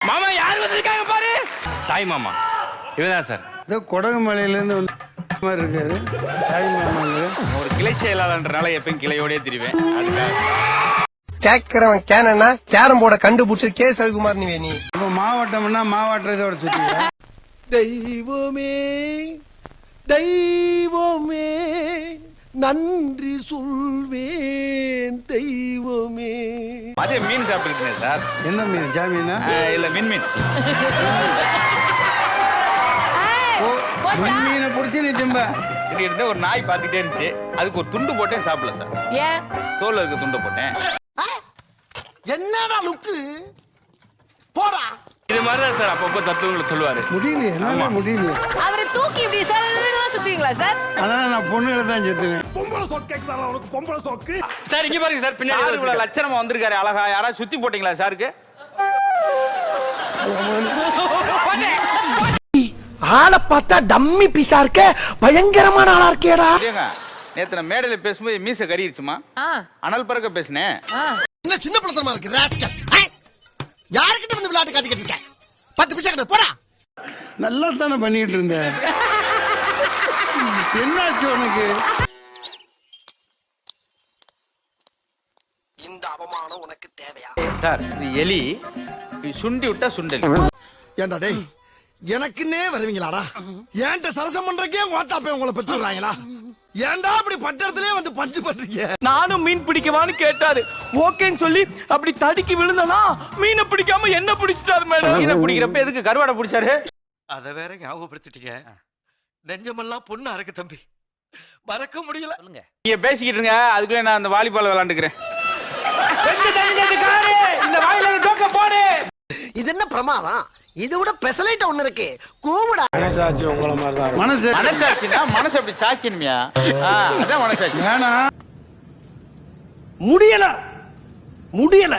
மாமா யார் வந்திருக்காங்க பாரு. தாய் மாமா இவதான் சார். ஏதோ கொடகுமலையிலேருந்து வந்து மாதிரி இருக்காரு தாய் மாமாங்க. ஒரு கிளை செயலாளர்ன்றனால எப்பயும் கிளையோடய திரிவேன். அதுக்காக கேட்கிறவன் கேனா கேரம் போர்டை கண்டுபிடிச்சு கே ரவிக்குமார் நீ இப்போ மாவட்டம்னா மாவட்ட இதோட சுற்றி. தெய்வமே தெய்வமே நன்றி சொல்வேன் தெய்வமே. அதே மீன் சாப்பிட்டுருக்கேன் சார். என்ன மீன்? ஜாமீனா? இல்ல மீன். மீனை பிடிச்சி நீ திம்ப. இது இருந்த ஒரு நாய் பார்த்துட்டே இருந்துச்சு. அதுக்கு ஒரு துண்டு போட்டேன் சாப்பிடல சார். ஏன்? தோல்ல இருக்க துண்டு போட்டேன். என்னடா லுக்கு போடா. இது மாதிரிதான் சார் அப்பப்போ தத்துவங்களை சொல்லுவாரு. முடியலையே என்னால முடியலையே. அவரை தூக்கி இப்படி சார் சுத்துவீங்களா சார்? அதான் நான் பொண்ணுகளை தான் செத்துவேன். பொம்பளை சொக்கு கேக்குதா உனக்கு? பொம்பளை சொக்கு சார் இங்க பாருங்க சார், பின்னாடி இவ்வளவு லட்சணமா வந்திருக்காரு அழகா. யாராவது சுத்தி போட்டீங்களா சாருக்கு? ஆளை பார்த்தா டம்மி பீஸா இருக்க, பயங்கரமான ஆளா இருக்கேடா. நேத்து நான் மேடையில பேசும்போது மீச கறிடுச்சுமா. அனல் பறக்க பேசினேன். என்ன சின்ன பிள்ளைத்தனமா இருக்கு ராஸ்கல். யாருக்கிட்ட வந்து விளையாட்டு காட்டிக்கிட்டு இருக்க? 10 பைசா கிட்ட போடா. நல்லா தானே பண்ணிட்டு இருந்தேன். என்னாச்சு உனக்கு? இந்த அவமானம் உனக்கு தேவையா? சார் இது எலி சுண்டி விட்டா சுண்டல். ஏண்டா டேய், எனக்குன்னே வருவீங்களாடா? ஏன்ட்ட சரசம் பண்றக்கே ஓட்டாப்பே உங்களை பெற்றுறாங்களா? ஏன்டா அப்படி பட்டறதுலயே வந்து பஞ்சு பண்றீங்க? நானும் மீன் பிடிக்கவான்னு கேட்டாரு. ஓகேன்னு சொல்லி அப்படி தடுக்கி விழுந்தனா மீனை பிடிக்காம என்ன பிடிச்சிட்டாரு மேடம். மீனை பிடிக்கிறப்ப எதுக்கு கருவாடை பிடிச்சாரு? அத வேற ஞாபகப்படுத்திட்டீங்க. நெஞ்சமெல்லாம் பொண்ணு அறக்கு தம்பி, மறக்க முடியல. நீங்க பேசிக்கிட்டு இருங்க, அதுக்குள்ள நான் அந்த வாலிபால் விளையாண்டுக்கிறேன். இந்த வாயில தோக்க போடு. இது என்ன பிரமாதம்? இது விட பெசலைட் ஒண்ணு இருக்கு. கூவுடா. மனசாட்சி உங்கள மாதிரி தான். மனசாட்சினா மனசு அப்படி சாக்கினுமியா? அதான் மனசாட்சி. வேணா முடியல முடியல